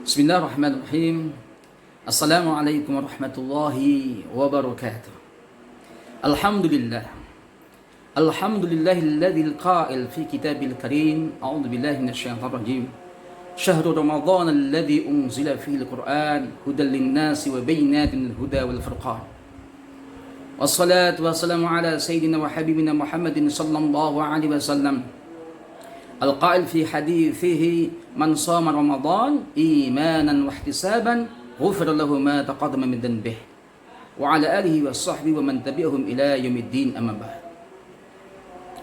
Bismillahirrahmanirrahim. Assalamualaikum warahmatullahi wabarakatuh. Alhamdulillah. Alhamdulillahilladzi al-qa'il fi kitabil karim. A'udzu billahi minasyaitonir rajim. Syahrul Ramadan alladzi unzila fihi al-Qur'an hudan lin-nasi wa bayyinatin minal-huda wal furqan. Wassalatu wassalamu ala sayyidina wa habibina Muhammadin sallallahu alaihi wasallam. Al-qa'il fi hadithihi man shama Ramadan imanan wa ihtisaban ghufira lahu ma taqaddama min dhanbihi wa ala alihi wa sahbihi wa man tabi'ahum ila yaumiddin amma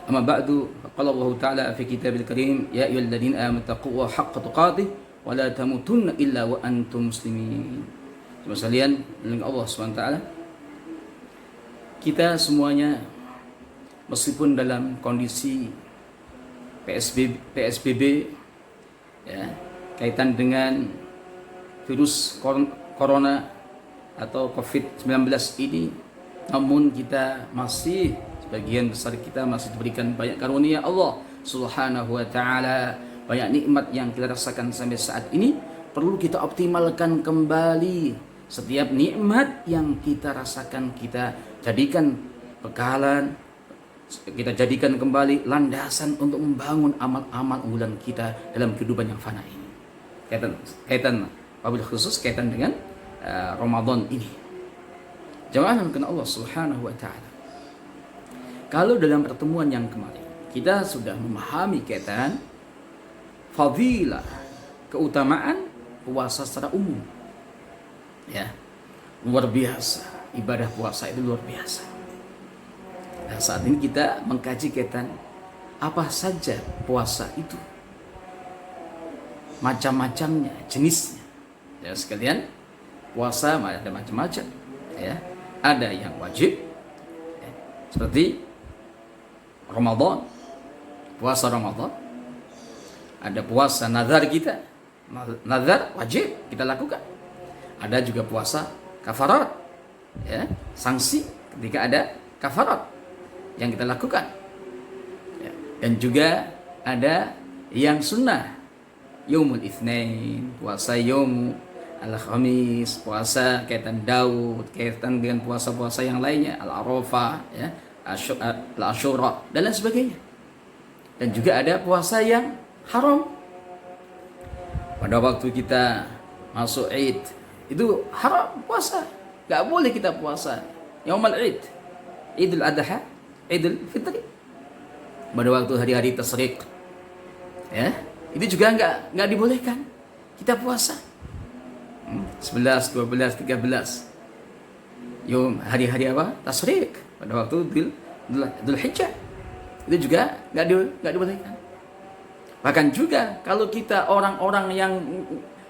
ba'du qala Allah ta'ala fi kitabil karim ya ayyuhalladzina amanu taqullaha haqqa tuqatih wa la tamutunna illa wa antum muslimin. Teman sekalian, dengan Allah SWT, kita semuanya meskipun dalam kondisi PSBB ya, kaitan dengan virus corona atau COVID-19 ini, namun kita masih, sebagian besar kita masih diberikan banyak karunia Allah Subhanahu wa taala, banyak nikmat yang kita rasakan sampai saat ini. Perlu kita optimalkan kembali setiap nikmat yang kita rasakan, kita jadikan bekalan, kita jadikan kembali landasan untuk membangun amal-amal unggulan kita dalam kehidupan yang fana ini. Kaitan wabil khusus kaitan dengan Ramadan ini. Jamaah yang Allah Subhanahu wa taala. Kalau dalam pertemuan yang kemarin kita sudah memahami kaitan fadilah, keutamaan puasa secara umum. Ya. Luar biasa, ibadah puasa itu luar biasa. Nah, saat ini kita mengkaji kaitan apa saja puasa itu, macam-macamnya, jenisnya. Ya sekalian, puasa ada macam-macam. Ya, ada yang wajib, ya, seperti Ramadan, puasa Ramadan. Ada puasa nazar kita, nazar wajib kita lakukan. Ada juga puasa kafarat, ya, sanksi ketika ada kafarat yang kita lakukan ya. Dan juga ada yang sunnah, Yaumul Itsnain, puasa Yaumul Al-Khamis, puasa kaitan Daud, kaitan dengan puasa-puasa yang lainnya, Al-Arafah ya, Al-Asyura dan lain sebagainya. Dan juga ada puasa yang haram. Pada waktu kita masuk Id, itu haram puasa, gak boleh kita puasa Yaumul Id, Idul Adha, Idul Fitri. Pada waktu hari-hari tasyrik ya, itu juga enggak dibolehkan kita puasa. 11, 12, 13 Yom hari-hari apa? Tasyrik. Pada waktu Dzul Hijjah itu juga enggak dibolehkan. Bahkan juga kalau kita orang-orang yang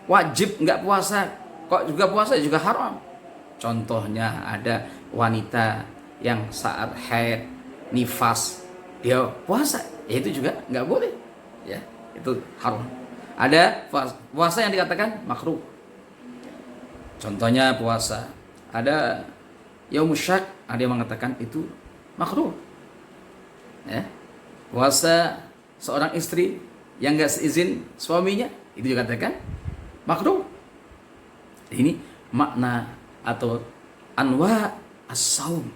wajib enggak puasa kok juga puasa juga haram. Contohnya ada wanita yang saat haid, nifas, dia puasa, ya itu juga nggak boleh, ya itu haram. Ada puasa yang dikatakan makruh. Contohnya puasa ada Yaumul Syak, ada yang mengatakan itu makruh. Ya, puasa seorang istri yang nggak seizin suaminya itu juga dikatakan makruh. Ini makna atau anwa as-saum,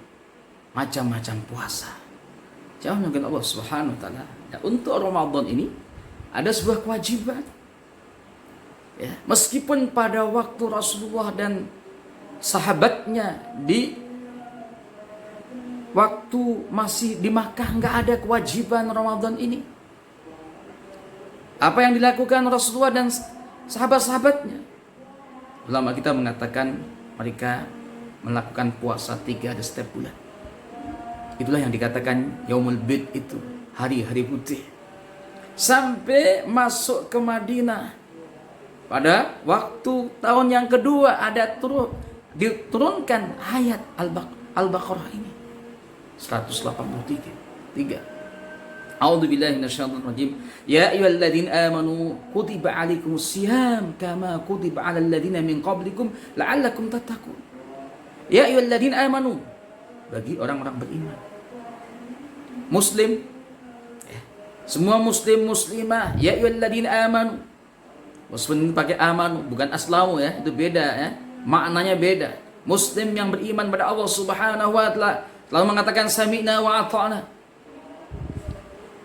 macam-macam puasa. Jangan mungkin Allah Subhanahu wa taala. Ya, untuk Ramadan ini ada sebuah kewajiban. Ya, meskipun pada waktu Rasulullah dan sahabatnya di waktu masih di Makkah enggak ada kewajiban Ramadan ini. Apa yang dilakukan Rasulullah dan sahabat-sahabatnya? Ulama kita mengatakan mereka melakukan puasa 3 hari setiap bulan. Itulah yang dikatakan Yaumul Bid, itu hari-hari putih. Sampai masuk ke Madinah pada waktu tahun yang kedua ada diturunkan ayat Al-Baqarah ini 183. A'udzu billahi minasyaitonir rajim. Ya ayyuhalladzina amanu kutiba 'alaikumus syiyam kama kutiba 'alal ladzina min qablikum la'allakum tattaqun. Ya ayyuhalladzina amanu, bagi orang-orang beriman. Muslim, semua muslim muslimah, ya ayyuhalladzina amanu, Muslim pakai amanu, bukan aslamu ya, itu beda ya. Maknanya beda. Muslim yang beriman pada Allah Subhanahu wa taala lalu mengatakan sami'na wa ata'na.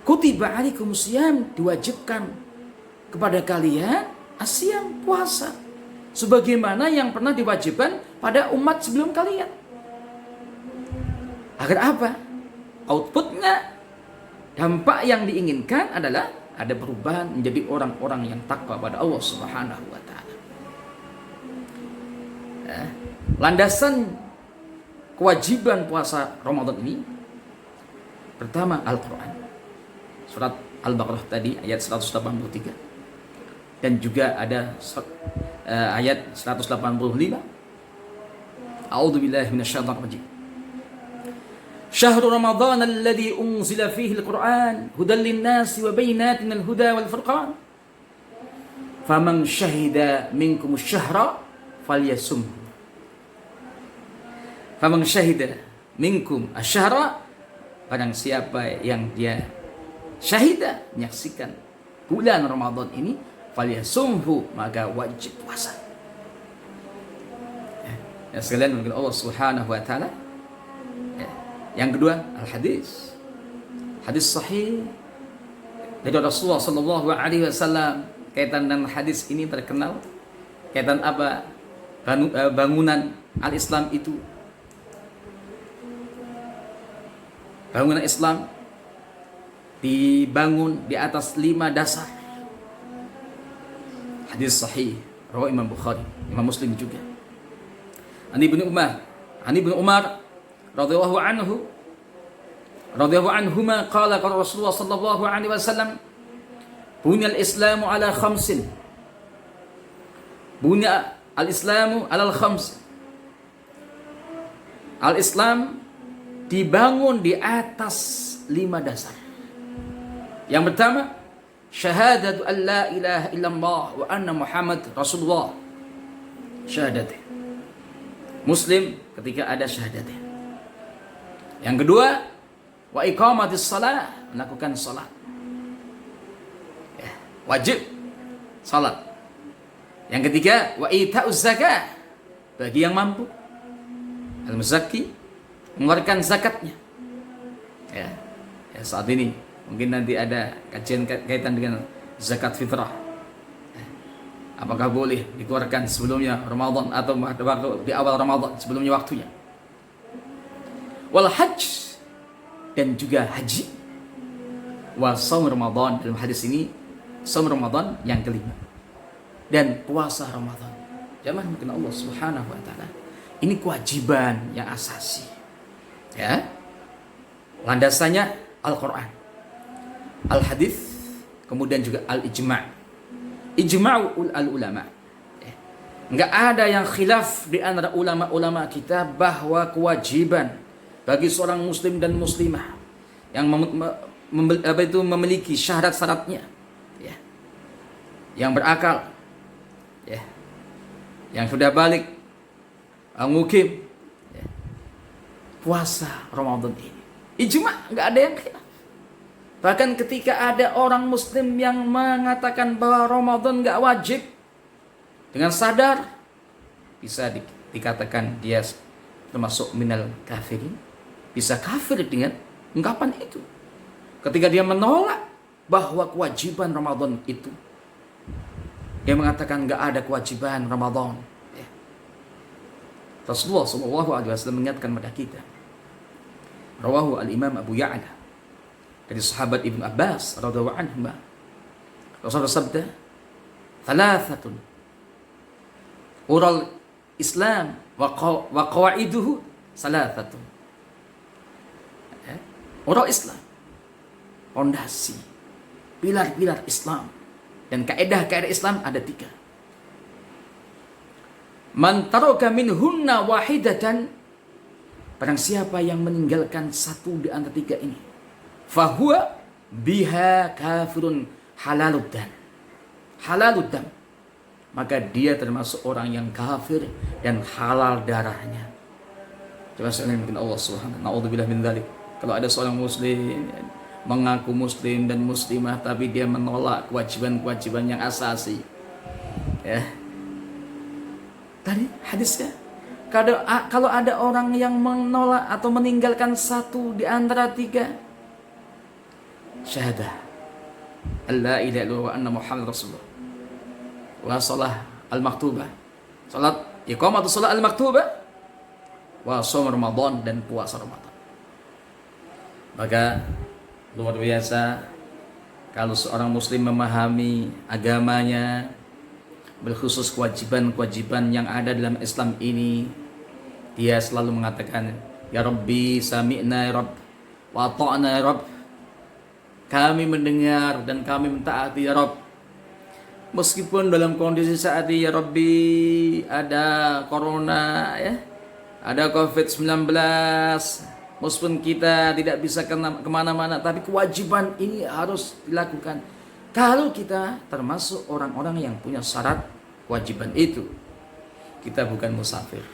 Kutiba alaikumus syiyam, diwajibkan kepada kalian asyam, puasa. Sebagaimana yang pernah diwajibkan pada umat sebelum kalian. Agar apa? Outputnya, dampak yang diinginkan adalah ada perubahan menjadi orang-orang yang takwa pada Allah Subhanahu wa taala. Landasan kewajiban puasa Ramadan ini pertama Al-Qur'an. Surat Al-Baqarah tadi ayat 183. Dan juga ada ayat 185. A'udzubillahi minasyaitonir rajim. Syahrul Ramadan alladzi unzila fihi al-Qur'an hudan lin-nasi wa bayyinatin minal-huda wal-furqan. Faman syahida minkum asy-syahra falyasumhu. Faman syahida minkum asy-syahra, barang siapa yang dia syahida menyaksikan bulan Ramadan ini, falyasumhu, maka wajib puasa. Ya sekalian mungkin Allah Subhanahu wa taala. Yang kedua, al-hadis. Hadis sahih dari Rasulullah sallallahu alaihi wasallam. Kaitan dengan hadis ini terkenal. Kaitan apa? Bangunan al-Islam itu. Bangunan Islam dibangun di atas 5 dasar. Hadis sahih riwayat Imam Bukhari, Imam Muslim juga. Ani bin Umar radhiyallahu anhuma qala qala Rasulullah sallallahu alaihi wasallam bunya al-islamu ala khamsin. Bunya al-islamu ala khams. Al-Islam dibangun di atas 5 dasar. Yang pertama, syahadatu an la ilaha illallah wa anna Muhammad Rasulullah. Syahadat. Muslim ketika ada syahadatnya. Yang kedua, wa iqamatis shalah, melakukan salat. Ya, wajib salat. Yang ketiga, wa ita'uz zakah, bagi yang mampu. Al-muzakki, mengeluarkan zakatnya. Ya, saat ini mungkin nanti ada kajian kaitan dengan zakat fitrah. Apakah boleh dikeluarkan sebelumnya Ramadan atau di awal Ramadan, sebelumnya waktunya. Wal hajj, dan juga haji. Wa shaum Ramadan, dalam hadis ini shaum Ramadan yang kelima. Dan puasa Ramadan. Jamaah mungkin Allah Subhanahu wa taala. Ini kewajiban yang asasi. Ya. Landasannya Al-Qur'an, Al-Hadis, kemudian juga Al-Ijma'. Ijma'ul al-ulama. Enggak ada yang khilaf di antara ulama-ulama kita bahwa kewajiban bagi seorang muslim dan muslimah yang memiliki syarat-syaratnya, ya, yang berakal, ya, yang sudah balik, mukim, ya, puasa Ramadan ini. Ijma', enggak ada yang khilaf. Bahkan ketika ada orang muslim yang mengatakan bahwa Ramadan enggak wajib, dengan sadar bisa dikatakan dia termasuk minal kafirin, bisa kafir dengan ungkapan itu. Ketika dia menolak bahwa kewajiban Ramadan itu, dia mengatakan enggak ada kewajiban Ramadan. Ya. Rasulullah SAW mengingatkan kepada kita. Rawahu al-Imam Abu Ya'la dari sahabat Ibnu Abbas radhiyallahu anhu. Rasulullah bersabda, "Thalathatun ural Islam wa qawaiduhu salathatun." Ural Islam, fondasi, pilar-pilar Islam dan kaedah-kaedah Islam ada 3. Man taraka minhunna wahidatan, barang siapa yang meninggalkan satu di antara 3 ini, fahuwa biha kafirun halaluddan. Halaluddan, maka dia termasuk orang yang kafir dan halal darahnya. Coba sekalian mungkin Allah Subhanahu wa ta'ala, naudzubillah min dzalik. Kalau ada seorang muslim mengaku muslim dan muslimah tapi dia menolak kewajiban-kewajiban yang asasi, Ya. Tadi hadisnya, kalau ada orang yang menolak atau meninggalkan satu di antara tiga syahadah alla ilaha illallah wa anna muhammad rasulullah wa shalah al-maktubah, salat iqamatus shalah al-maktubah, wa shaum Ramadan, dan puasa Ramadan. Maka luar biasa kalau seorang muslim memahami agamanya, berkhusus kewajiban-kewajiban yang ada dalam Islam ini, dia selalu mengatakan, ya Rabbi sami'na ya Rabb wa ata'na ya Rabb, kami mendengar dan kami mentaati ya Rabb. Meskipun dalam kondisi saat ini ya Rabbi ada corona, ya, ada COVID-19, meskipun kita tidak bisa kemana-mana, tapi kewajiban ini harus dilakukan. Kalau kita termasuk orang-orang yang punya syarat kewajiban itu, kita bukan musafir.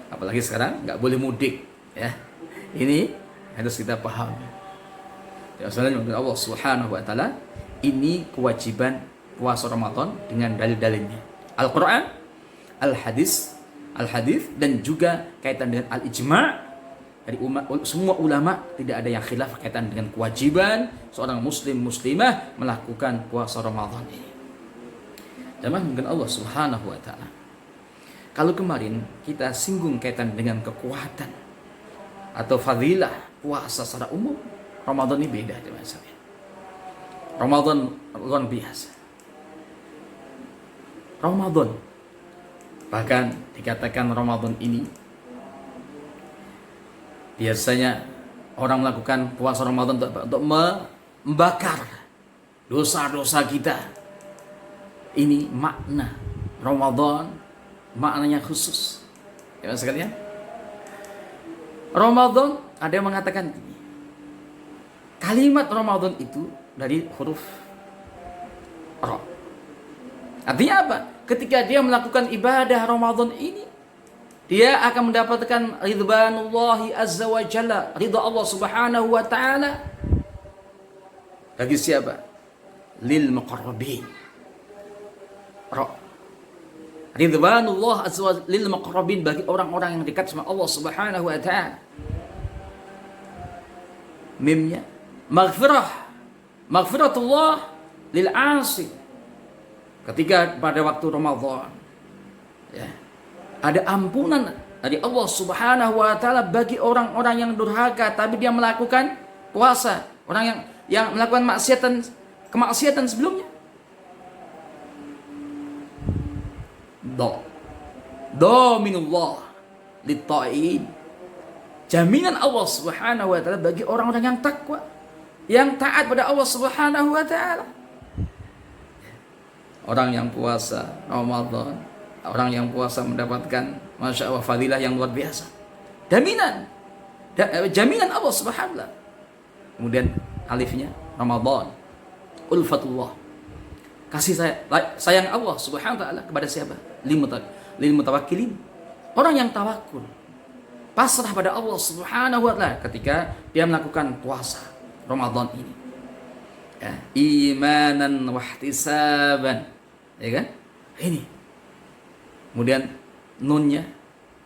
Apalagi sekarang nggak boleh mudik, ya. Ini harus kita pahami. Ya, sebenarnya Allah Subhanahu wa taala, ini kewajiban puasa Ramadan dengan dalil-dalilnya. Al-Qur'an, al-hadis, dan juga kaitan dengan al-ijma' dari semua ulama, tidak ada yang khilaf kaitan dengan kewajiban seorang muslim muslimah melakukan puasa Ramadan ini. Jamaah mungkin Allah Subhanahu wa taala. Kalau kemarin kita singgung kaitan dengan kekuatan atau fadilah puasa secara umum, Ramadan ini beda jemaah sekalian. Ramadan luar biasa. Ramadan, bahkan dikatakan Ramadan ini biasanya orang melakukan puasa Ramadan untuk membakar dosa-dosa kita. Ini makna Ramadan, maknanya khusus. Ya sekalian, Ramadan, ada yang mengatakan ini, kalimat Ramadan itu dari huruf Ra. Artinya apa? Ketika dia melakukan ibadah Ramadan ini, dia akan mendapatkan ridwanullahi azza wa jalla, ridha Allah Subhanahu wa taala. Bagi siapa? Lil muqarrabin. Ridwanullah azza wa lil muqarrabin, bagi orang-orang yang dekat sama Allah Subhanahu wa taala. Mimnya maghfiratullah lil 'asi. Ketika pada waktu Ramadan, ya, ada ampunan dari Allah Subhanahu wa taala bagi orang-orang yang durhaka tapi dia melakukan puasa, orang yang melakukan kemaksiatan sebelumnya. Dominullah lit-ta'in. Jaminan Allah Subhanahu wa taala bagi orang-orang yang takwa, yang taat pada Allah Subhanahu wa taala. Orang yang puasa Ramadan, orang yang puasa mendapatkan Masya Allah fadilah yang luar biasa. Jaminan Allah Subhanahu wa taala. Kemudian alifnya Ramadan, ulfatullah, kasih sayang Allah Subhanahu wa taala kepada siapa? Lil mutawakkilin, orang yang tawakul, pasrah pada Allah Subhanahu wa taala ketika dia melakukan puasa Ramadan ini. Ya, imanan wa ihtisaban, ya kan? Ini. Kemudian nunnya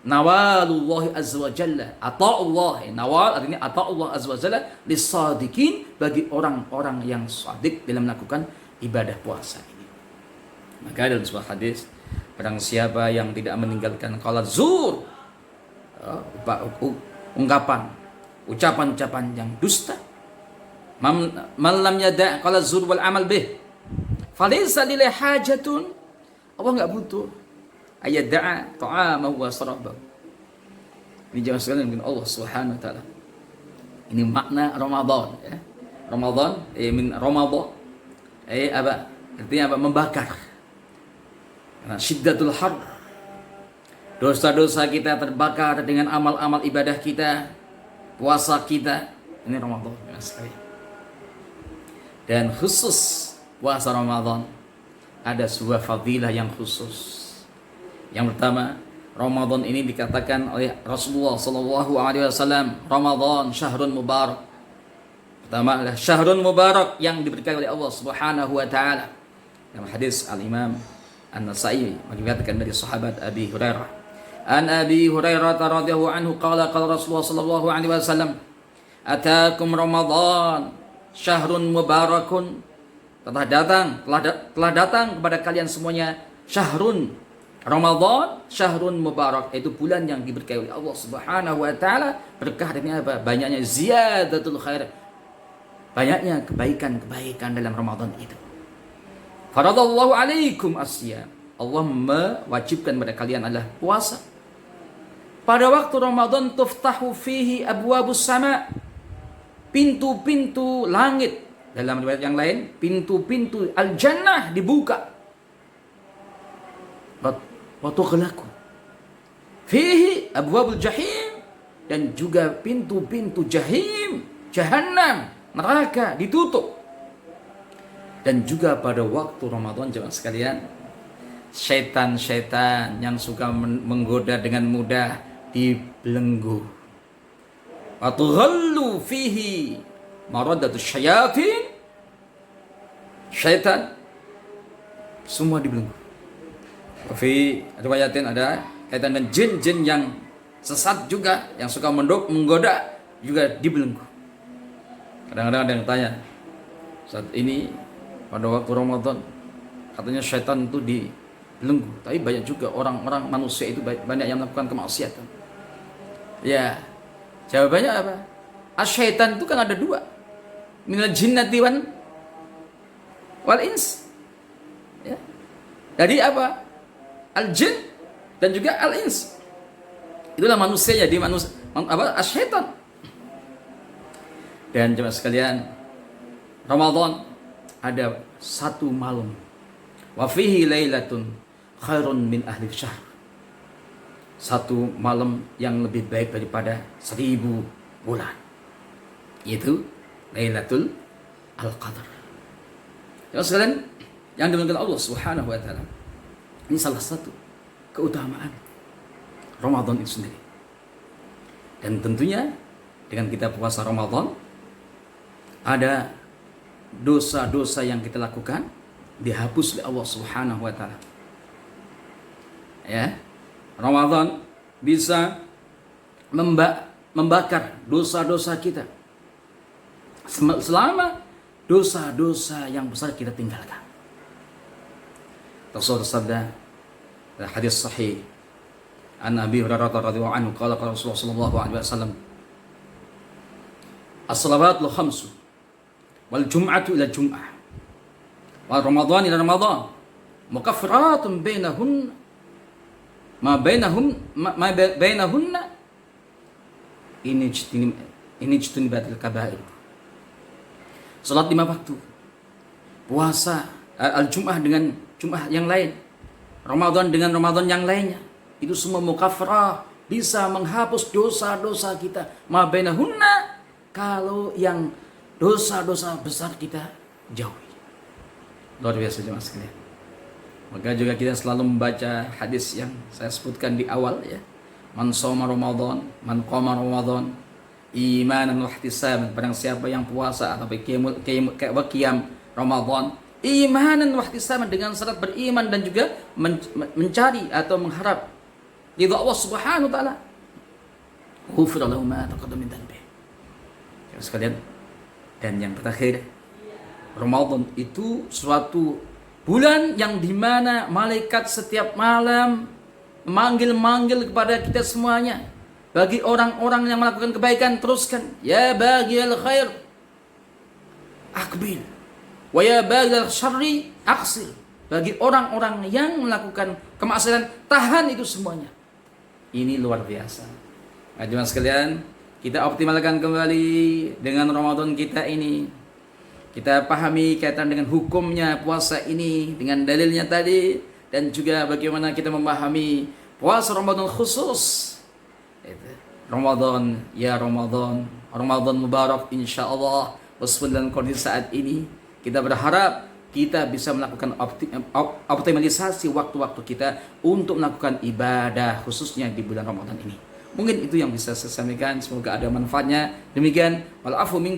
nawalullahi azza wa jalla, ata'ullah. Nawal artinya ata'ullah azza wa jalla lisadiqin, bagi orang-orang yang sadik dalam melakukan ibadah puasa ini. Maka dalam sebuah hadis, barang siapa yang tidak meninggalkan qaul zur, ucapan-ucapan yang dusta, man lam yada' qaul zur wal amal bih, falaysa lillahi hajatun, Allah enggak butuh ayada'a ta'amahu wa sarabahu. Ini jemaah sekalian dengan Allah Subhanahu wa taala. Ini makna Ramadan, ya. Ramadan min Ramadan apa? Artinya apa? Membakar. Karena syiddatul har, dosa-dosa kita terbakar dengan amal-amal ibadah kita, puasa kita. Ini Ramadan, jemaah sekalian. Dan khusus puasa Ramadan ada sebuah fadilah yang khusus. Yang pertama, Ramadan ini dikatakan oleh Rasulullah sallallahu alaihi wasallam, Ramadan syahrun mubarak. Pertama adalah syahrun mubarak yang diberikan oleh Allah Subhanahu wa taala. Dalam hadis Al-Imam An-Nasa'i meriwayatkan dari sahabat Abi Hurairah. An Abi Hurairah radhiyallahu anhu qala qala Rasulullah sallallahu alaihi wasallam, "Ataakum Ramadan, syahrun mubarakun." Telah datang kepada kalian semuanya syahrun Ramadan, syahrun mubarak, yaitu bulan yang diberkahi oleh Allah Subhanahu wa taala. Berkah dari apa? Banyaknya ziyadatul khair. Banyaknya kebaikan-kebaikan dalam Ramadan itu. Faradallahu alaikum asyam. Allah mewajibkan kepada kalian adalah puasa. Pada waktu Ramadan tuftahu fihi abwabus sama. Pintu-pintu langit. Dalam riwayat yang lain, pintu-pintu al-jannah dibuka. Wa tughlaqu fihi abwabul jahim, dan juga pintu-pintu jahim, jahannam, neraka ditutup. Dan juga pada waktu Ramadan, jemaah sekalian, syaitan-syaitan yang suka menggoda dengan mudah dibelenggu. Wa tughallu fihi maradatus syayatin, syaitan semua dibelenggu. Fi riwayatin ada kaitan dengan jin-jin yang sesat juga, yang suka menggoda juga dibelenggu. Kadang-kadang ada yang tanya, saat ini pada waktu Ramadan katanya syaitan itu dibelenggu, tapi banyak juga orang-orang manusia itu banyak yang melakukan kemaksiatan. Ya, jawabannya apa? Syaitan itu kan ada dua, minal jinnati wal ins. Ya. Jadi apa? Al-jin dan juga al-ins. Itulah manusia, jadi manusia syaitan. Dan jemaah sekalian, Ramadan ada satu malam. Wa fihi lailatun khairun min ahli syahr. Satu malam yang lebih baik daripada 1000 bulan. Itu Lailatul Al-Qadar. Jemaah sekalian yang dimuliakan Allah Subhanahu wa taala. Ini salah satu keutamaan Ramadan itu sendiri. Dan tentunya dengan kita puasa Ramadan, ada dosa-dosa yang kita lakukan dihapus oleh Allah Subhanahu wa taala. Ya. Ramadan bisa membakar dosa-dosa kita. Selama dosa-dosa yang besar kita tinggalkan. Rasul bersabda, hadis sahih an Abi Hurairah radhiyallahu anhu qala qala Rasulullah sallallahu alaihi wasallam, as-salawatul khamsu wal jum'atu ila jum'ah wal ramadhan ila ramadhan mukaffiratun bainahun ma bainahunna ini ijtinibatil kaba'ir. Salat 5 waktu, puasa al-jum'ah dengan jum'ah yang lain, Ramadan dengan Ramadan yang lainnya, itu semua mukaffarah, bisa menghapus dosa-dosa kita. Ma bainahunna, kalau yang dosa-dosa besar kita jauhi. Luar biasa jemaah sekalian. Maka juga kita selalu membaca hadis yang saya sebutkan di awal ya. Man shoma Ramadan, man qama Ramadan imanan wa ihtisaban. Barang siapa yang puasa atau qiyam Ramadan imanan wa ihtisaban, dengan syarat beriman dan juga mencari atau mengharap ridha Allah Subhanahu wa taala, ghufira lahu ma taqaddama min dhanbi. Sekalian, dan yang terakhir, Ramadan itu suatu bulan yang dimana malaikat setiap malam memanggil kepada kita semuanya. Bagi orang-orang yang melakukan kebaikan, teruskan. Ya baghiyal khair, akbil. Wa ya baghiyal syarri, aqsir. Bagi orang-orang yang melakukan kemaksiatan, tahan itu semuanya. Ini luar biasa. Jemaah sekalian, kita optimalkan kembali dengan Ramadan kita ini. Kita pahami kaitan dengan hukumnya puasa ini, dengan dalilnya tadi, dan juga bagaimana kita memahami puasa Ramadan khusus. Ramadan, ya Ramadan, Ramadan mubarak insyaallah. Meskipun dalam kondisi saat ini, kita berharap kita bisa melakukan optimalisasi waktu-waktu kita untuk melakukan ibadah khususnya di bulan Ramadan ini. Mungkin itu yang bisa saya sampaikan, semoga ada manfaatnya. Demikian, wal afu minkum.